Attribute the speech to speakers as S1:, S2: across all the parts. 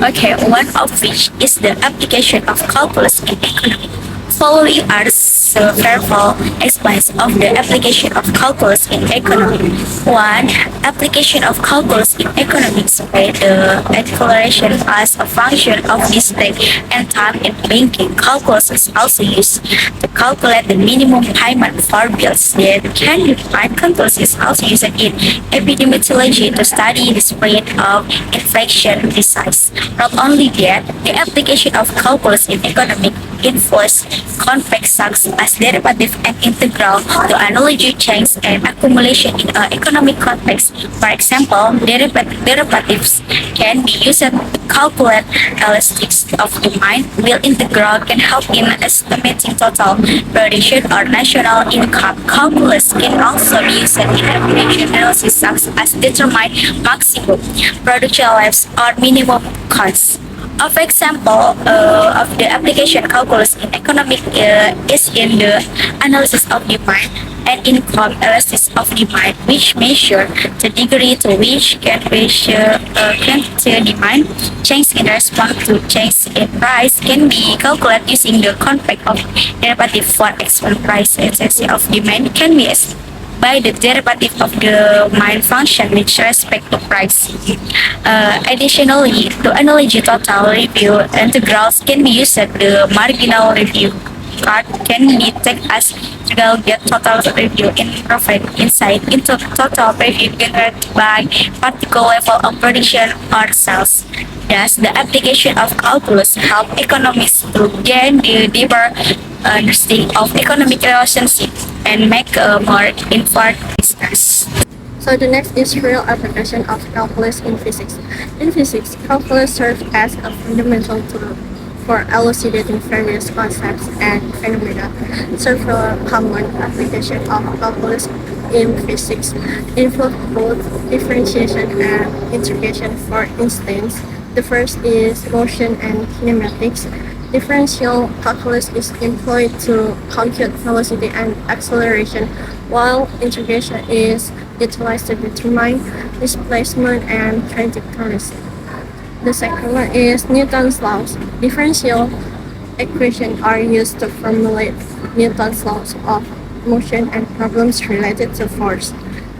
S1: Okay, one of which is the application of calculus in economics. Following are several examples of the application of calculus in economics. One, application of calculus in economics by the acceleration as a function of distance and time in banking. Calculus is also used to calculate the minimum payment for bills that can be defined. Calculus is also used in epidemiology to study the spread of infection disease. Not only that, the application of calculus in economics involves convex sums as derivative and integral to analogy change and accumulation in an economic context. For example, derivatives can be used to calculate elastics of demand, while integral can help in estimating total production or national income. Calculus can also be used in application analysis such as determine maximum production levels or minimum costs. Of example of the application calculus in economic is in the analysis of demand and income analysis of demand, which measure the degree to which can the demand change in response to change in price can be calculated using the concept of derivative for exponent price etc. of demand can be by the derivative of the main function with respect to price. Additionally, to analogy total review integrals can be used. The marginal review card can be taken as integral get total review and provide insight into total review generated by particular level of production or sales. Thus, the application of calculus help economists to gain the deeper understanding of economic relationship and make a more informed business.
S2: So the next is real application of calculus in physics. In physics, calculus serves as a fundamental tool for elucidating various concepts and phenomena. Several common applications of calculus in physics include both differentiation and integration. For instance, the first is motion and kinematics. Differential calculus is employed to compute velocity and acceleration, while integration is utilized to determine displacement and trajectories. The second one is Newton's laws. Differential equations are used to formulate Newton's laws of motion and problems related to force.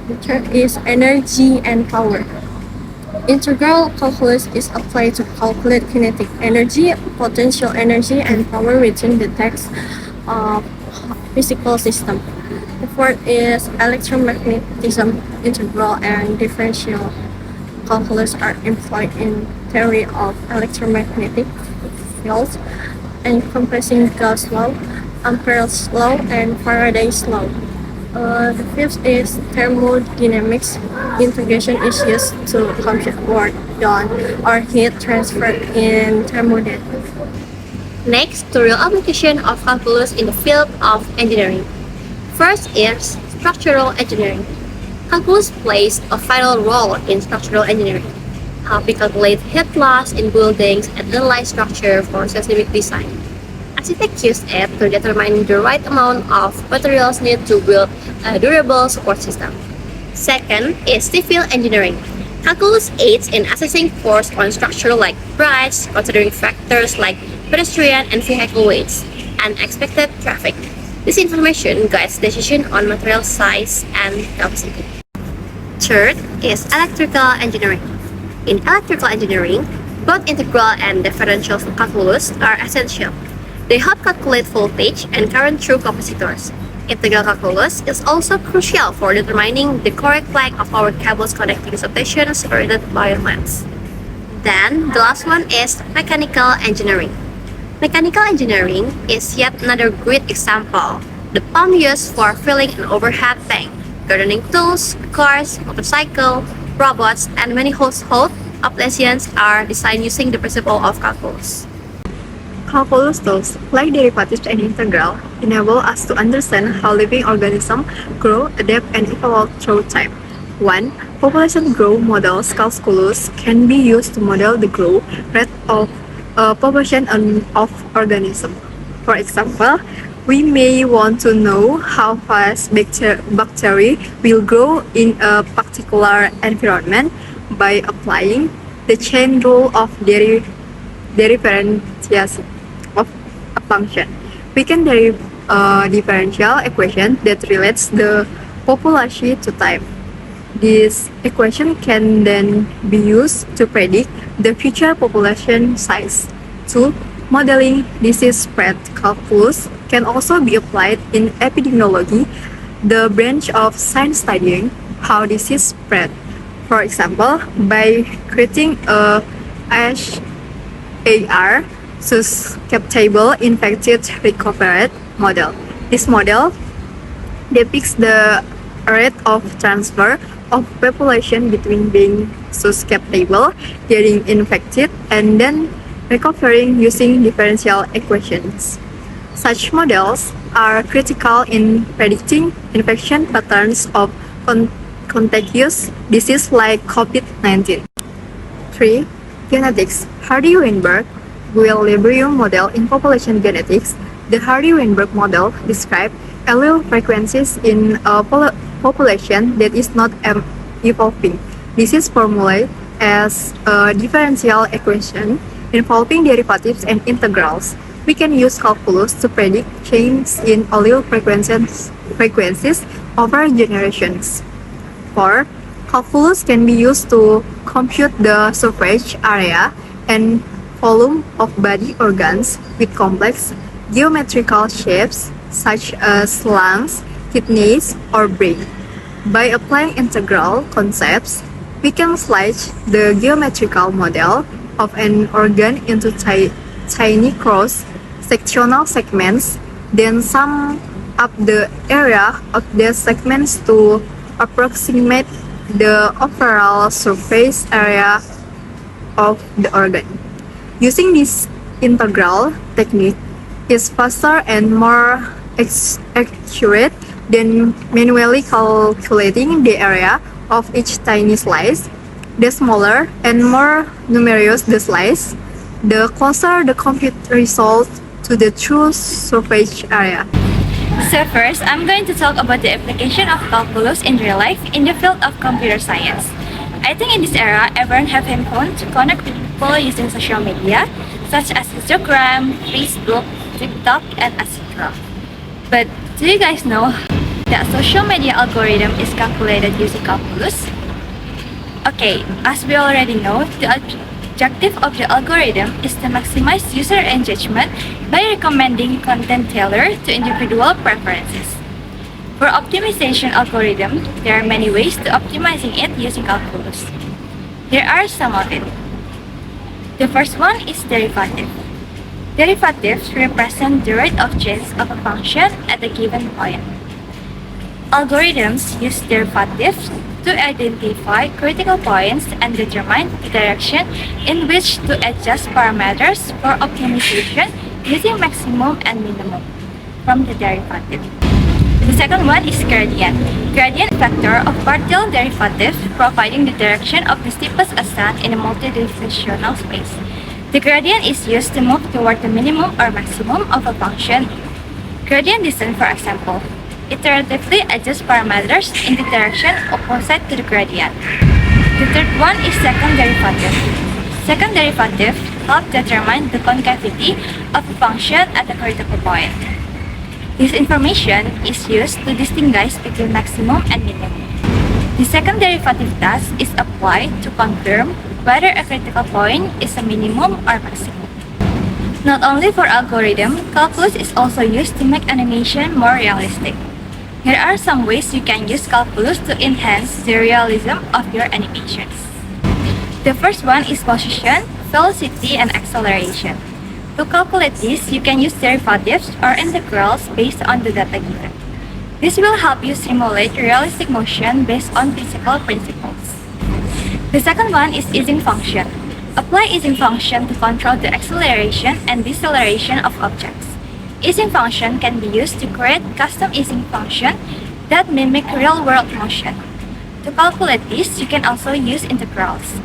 S2: The third is energy and power. Integral calculus is applied to calculate kinetic energy, potential energy, and power within the text of physical system. The fourth is electromagnetism. Integral and differential calculus are employed in theory of electromagnetic fields, encompassing Gauss' law, Ampere's law, and Faraday's law. The fifth is thermodynamics. Integration is used to compute work done or heat transferred in thermodynamics.
S3: Next, the real application of calculus in the field of engineering. First is structural engineering. Calculus plays a vital role in structural engineering, helping calculate heat loss in buildings and analyze structure for seismic design. Architects use it to determine the right amount of materials needed to build a durable support system. Second is civil engineering. Calculus aids in assessing force on structure like bridges, considering factors like pedestrian and vehicle weights, and expected traffic. This information guides decision on material size and capacity. Third is electrical engineering. In electrical engineering, both integral and differential calculus are essential. They help calculate voltage and current through capacitors. Integral calculus is also crucial for determining the correct length of power cables connecting substations separated by lines. Then, the last one is mechanical engineering. Mechanical engineering is yet another great example. The pump used for filling an overhead tank, gardening tools, cars, motorcycle, robots, and many household appliances are designed using the principle of calculus.
S4: Calculus tools, like derivatives and integral, enable us to understand how living organisms grow, adapt, and evolve through time. 1. Population growth models calculus can be used to model the growth rate of a population of organisms. For example, we may want to know how fast bacteria will grow in a particular environment by applying the chain rule of differentiation of a function. We can derive a differential equation that relates the population to time. This equation can then be used to predict the future population size. 2. Modeling disease spread calculus can also be applied in epidemiology, the branch of science studying how disease spread. For example, by creating a HAR susceptible infected recovered model. This model depicts the rate of transfer of population between being susceptible, getting infected, and then recovering using differential equations. Such models are critical in predicting infection patterns of contagious disease like COVID-19. 3. Genetics. Hardy-Weinberg equilibrium model in population genetics. The Hardy-Weinberg model describes allele frequencies in a population that is not evolving. This is formulated as a differential equation involving derivatives and integrals. We can use calculus to predict changes in allele frequencies over generations. 4. Calculus can be used to compute the surface area and volume of body organs with complex geometrical shapes such as lungs, kidneys, or brain. By applying integral concepts, we can slice the geometrical model of an organ into tiny cross-sectional segments, then sum up the area of the segments to approximate the overall surface area of the organ. Using this integral technique is faster and more accurate than manually calculating the area of each tiny slice. The smaller and more numerous the slice, the closer the compute result to the true surface area.
S1: So first, I'm going to talk about the application of calculus in real life in the field of computer science. I think in this era, everyone have handphone to connect with people using social media, such as Instagram, Facebook, TikTok, and etc. But do you guys know that social media algorithm is calculated using calculus? Okay, as we already know, the objective of the algorithm is to maximize user engagement by recommending content tailored to individual preferences. For optimization algorithm, there are many ways to optimizing it using calculus. Here are some of it. The first one is derivative. Derivatives represent the rate of change of a function at a given point. Algorithms use derivatives to identify critical points and determine the direction in which to adjust parameters for optimization using maximum and minimum from the derivative. The second one is gradient. Gradient vector of partial derivative providing the direction of the steepest ascent in a multidimensional space. The gradient is used to move toward the minimum or maximum of a function. Gradient descent, for example, iteratively adjusts parameters in the direction opposite to the gradient. The third one is second derivative. Second derivative helps determine the concavity of a function at a critical point. This information is used to distinguish between maximum and minimum. The second derivative task is applied to confirm whether a critical point is a minimum or maximum. Not only for algorithm, calculus is also used to make animation more realistic. Here are some ways you can use calculus to enhance the realism of your animations. The first one is position, velocity, and acceleration. To calculate this, you can use derivatives or integrals based on the data given. This will help you simulate realistic motion based on physical principles. The second one is easing function. Apply easing function to control the acceleration and deceleration of objects. Easing function can be used to create custom easing function that mimic real-world motion. To calculate this, you can also use integrals.